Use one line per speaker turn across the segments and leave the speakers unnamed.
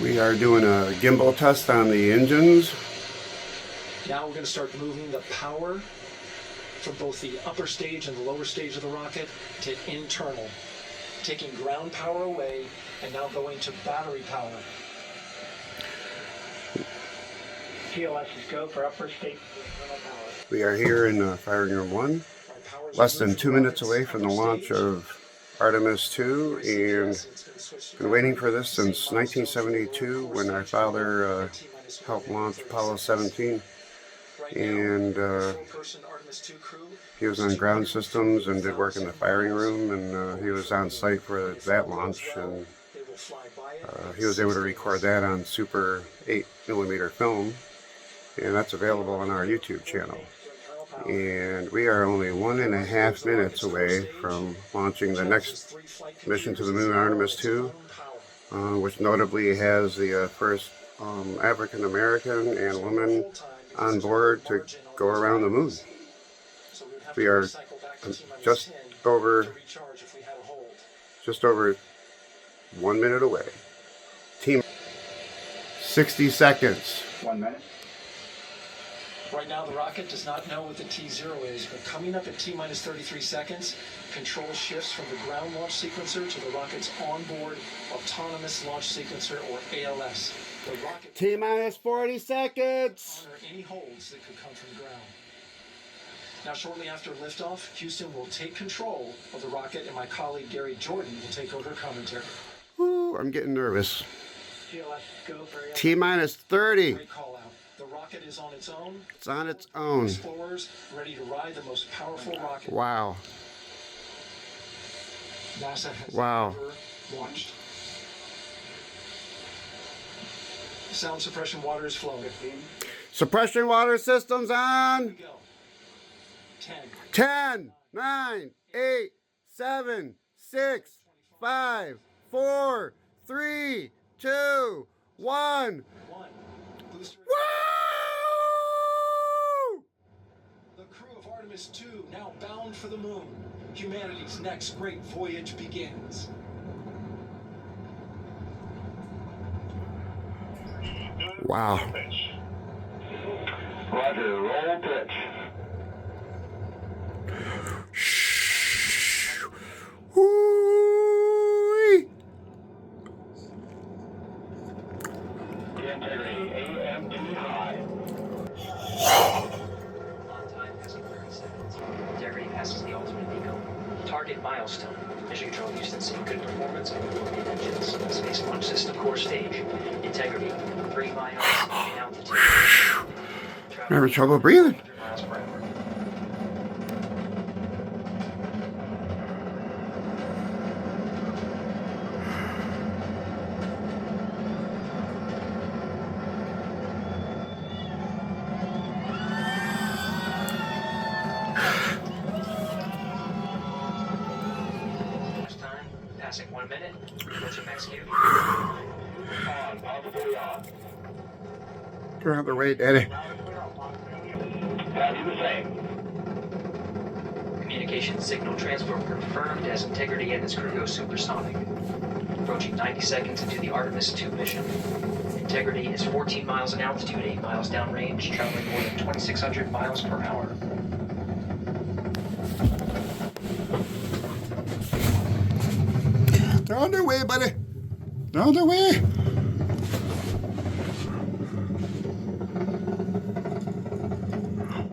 We are doing a gimbal test on the engines.
Now we're going to start moving the power from both the upper stage and the lower stage of the rocket to internal, taking ground power away and now going to battery power.
TOS is go for upper stage internal power.
We are here in firing room 1, less than 2 minutes away from the launch of Artemis 2, and been waiting for this since 1972 when our father helped launch Apollo 17, and he was on ground systems and did work in the firing room, and he was on site for that launch, and he was able to record that on Super 8mm film, and that's available on our YouTube channel. And we are only 1.5 minutes away from launching the next mission to the moon, Artemis 2, which notably has the first African American and woman on board to go around the moon. We are just over 1 minute away. Team 60 seconds.
1 minute.
Right now, the rocket does not know what the T0 is, but coming up at T-minus 33 seconds, control shifts from the ground launch sequencer to the rocket's onboard autonomous launch sequencer, or ALS. The rocket
T-minus 40 seconds.
honor any holds that could come from the ground. Now, shortly after liftoff, Houston will take control of the rocket, and my colleague Gary Jordan will take over commentary.
Ooh, I'm getting nervous.
TOS is go for
T-minus 30.
Great call out. The rocket is on its own.
It's on its own.
Explorers ready to ride the most powerful rocket
Wow.
NASA has
Wow.
ever launched. Sound suppression water is flowing. 15.
Suppression water systems
Here
on.
we go. 10.
10, 9, 8, 7, 6, 5, 4, 3, 2, 1.
1. Booster.
Woo!
The crew of Artemis 2 now bound for the moon. Humanity's next great voyage begins.
Wow.
Roger, roll pitch.
Woo-wee.
Integrity, AMD high.
On time passing 30 seconds. Integrity passes the ultimate deco. Target milestone. Mission Control Houston seeing good performance on the main engines. Space Launch System core stage. Integrity 3 miles in altitude.
Having trouble breathing.
100 miles per hour. Last time, passing 1 minute. Approaching max Q.
On, possibly on.
Get out of the way, Daddy.
Copy the same.
Communication signal transfer confirmed as Integrity and its crew go supersonic. Approaching 90 seconds into the Artemis 2 mission. Integrity is 14 miles in altitude, 8 miles downrange, traveling more than 2,600 miles per hour.
They're on their way, buddy. They're on their way.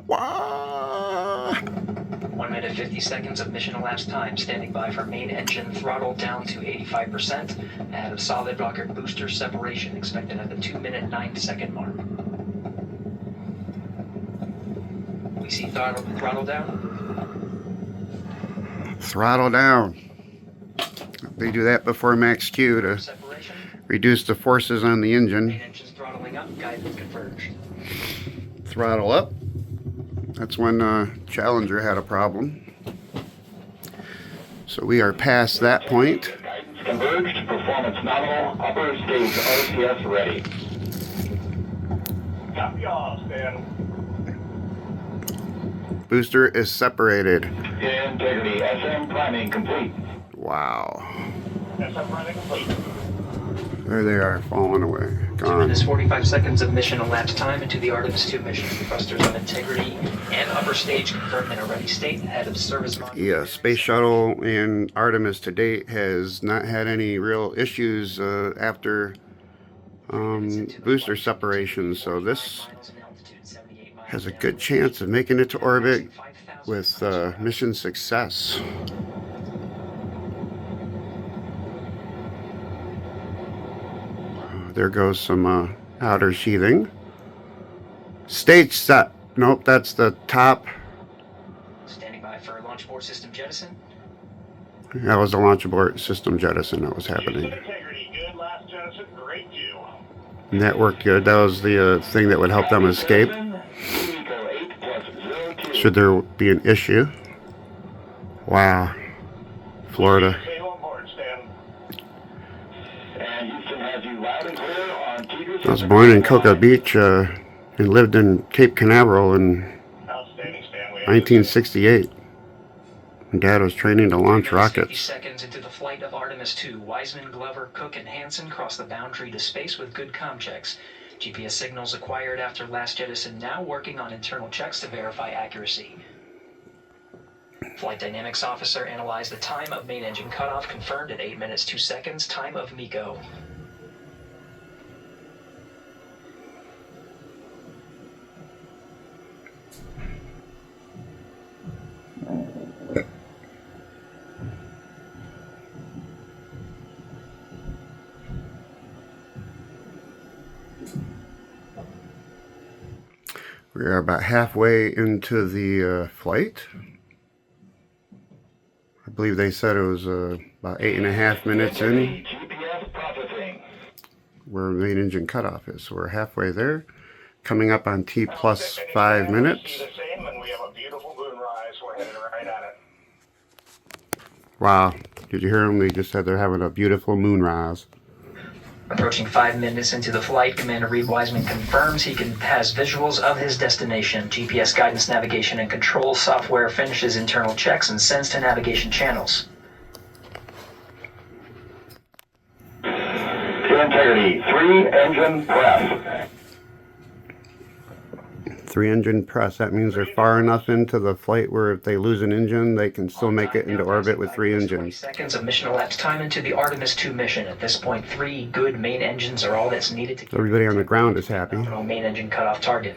Wow.
1 minute 50 seconds of mission elapsed time, standing by for main engine throttle down to 85%, and of solid rocket booster separation expected at the 2 minute 9 second mark. We see throttle down.
Throttle down. They do that before max Q to
Separation.
reduce the forces on the engine.
Main engine's throttling up, guidance converged.
Throttle up. That's when Challenger had a problem. So we are past that point.
Guidance converged, performance nominal, upper stage RCS ready. Copy all, Stan.
Booster is separated.
Integrity, SM priming complete.
Wow.
SM priming complete.
There they are, falling away.
2
Gone.
minutes 45 seconds of mission elapsed time into the Artemis 2 mission. Thrusters of integrity and upper stage confirmed in a ready state ahead of service module.
Yeah, space shuttle and Artemis to date has not had any real issues after booster separation, so this has a good chance of making it to orbit with mission success. There goes some outer sheathing. Stage set. Nope, that's the top.
Standing by for launch abort system jettison.
That was the launch abort system jettison that was happening.
Integrity, good last jettison, great view.
And that worked good. That was the thing that would help them escape should there be an issue. Wow. Florida. I was born in Cocoa Beach and lived in Cape Canaveral in 1968. And Dad was training to launch rockets.
Seconds into the flight of Artemis 2, Wiseman, Glover, Cook, and Hansen crossed the boundary to space with good comm checks. GPS signals acquired after last jettison now working on internal checks to verify accuracy. Flight Dynamics Officer analyzed the time of main engine cutoff, confirmed at 8 minutes 2 seconds, time of MECO.
We are about halfway into the flight. I believe they said it was about 8.5 minutes in where main engine cutoff is. So we're halfway there. Coming up on T plus 5 minutes. Wow. Did you hear them? They just said they're having a beautiful moonrise.
Approaching 5 minutes into the flight, Commander Reed Wiseman confirms he has visuals of his destination. GPS guidance, navigation, and control software finishes internal checks and sends to navigation channels.
Integrity, 3 engine press.
3 engine press. That means they're far enough into the flight where if they lose an engine, they can still make it into orbit with 3 engines.
Seconds of mission elapsed time into the Artemis 2 mission. At this point, 3 good main engines are all that's needed to keep
Everybody on the ground is happy.
main engine cutoff target.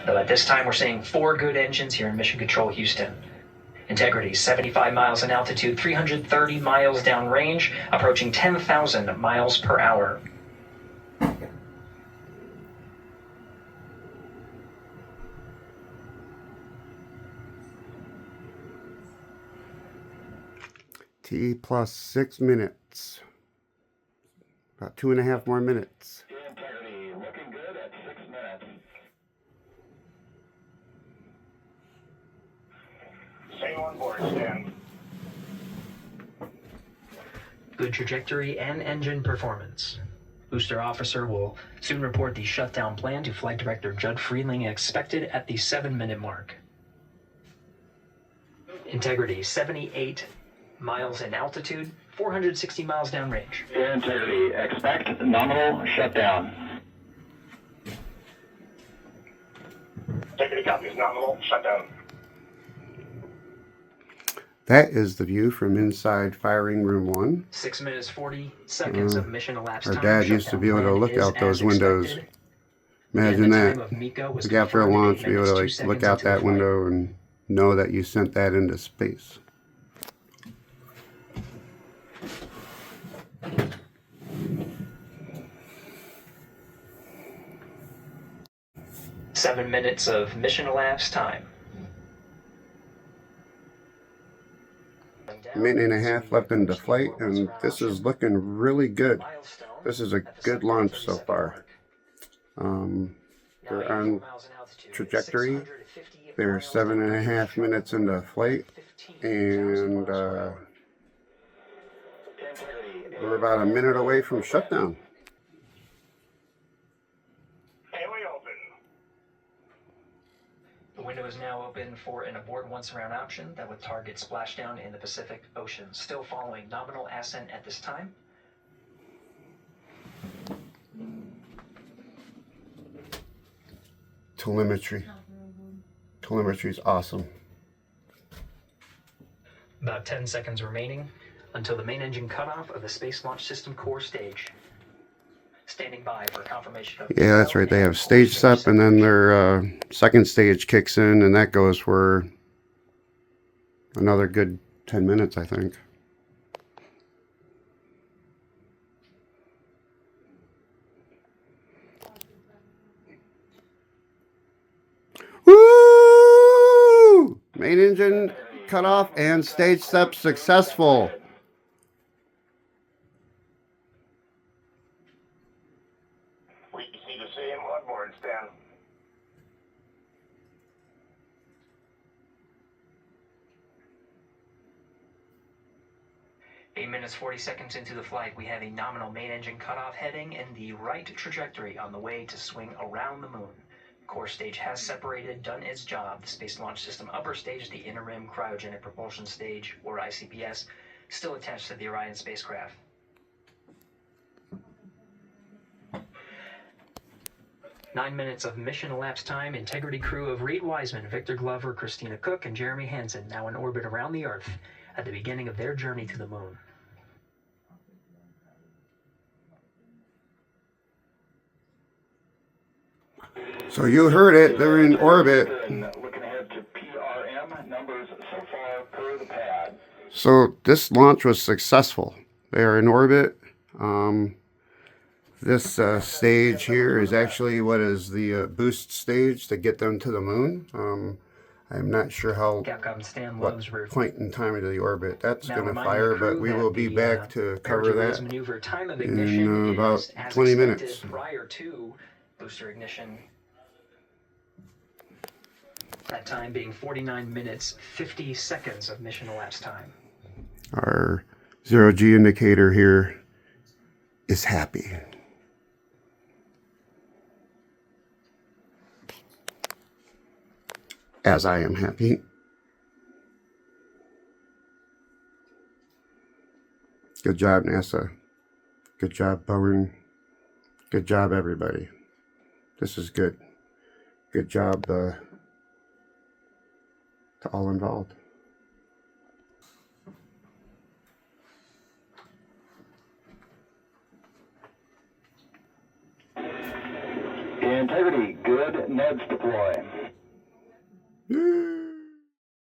Though at this time, we're seeing 4 good engines here in Mission Control Houston. Integrity, 75 miles in altitude, 330 miles downrange, approaching 10,000 miles per hour.
T plus 6 minutes. About 2.5 more minutes.
Integrity, looking good at 6 minutes. Stay on board, Stan.
Good trajectory and engine performance. Booster officer will soon report the shutdown plan to Flight Director Judd Friedling, expected at the 7-minute mark. Integrity, 78 miles in altitude, 460 miles downrange.
Integrity, expect nominal shutdown. Integrity copies, nominal shutdown.
That is the view from inside firing room 1.
6 minutes 40 seconds of mission elapsed
Our
time.
dad used to be able to look out those windows. Imagine that. Like after a launch, be able to like look out that window and know that you sent that into space.
Seven minutes of mission elapsed time.
A minute and a half left into flight, and this is looking really good. This is a good launch so far. They're on trajectory. They're 7.5 minutes into flight, and we're about a minute away from shutdown.
The window is now open for an abort once around option that would target splashdown in the Pacific Ocean. Still following nominal ascent at this time.
telemetry. Telemetry is awesome.
About 10 seconds remaining until the main engine cutoff of the Space Launch System core stage. Standing by for confirmation of...
Yeah, that's right. They have stage up, and then their second stage kicks in, and that goes for another good 10 minutes, I think. Woo! Main engine cut off and stage step successful.
We see the same on board, Stan.
Eight minutes 40 seconds into the flight, we have a nominal main engine cutoff heading in the right trajectory on the way to swing around the moon. Core stage has separated, done its job. The Space Launch System upper stage, the Interim Cryogenic Propulsion Stage, or ICPS, still attached to the Orion spacecraft. Nine minutes of mission elapsed time. Integrity crew of Reed Wiseman, Victor Glover, Christina Cook, and Jeremy Hansen now in orbit around the Earth at the beginning of their journey to the moon.
So you heard it, they're in orbit.
Looking ahead to PRM numbers so far per the pad.
So this launch was successful. They are in orbit. This stage here is actually what is the boost stage to get them to the moon. I'm not sure what point in time into the orbit that's going to fire, but we will be back to cover that in about 20 minutes.
Prior to booster ignition, that time being 49 minutes, 50 seconds of mission elapsed time.
Our zero-G indicator here is happy. As I am happy. Good job, NASA. Good job, Boeing. Good job, everybody. This is good. Good job to all involved.
Integrity, good. Neds deploy.
Yay!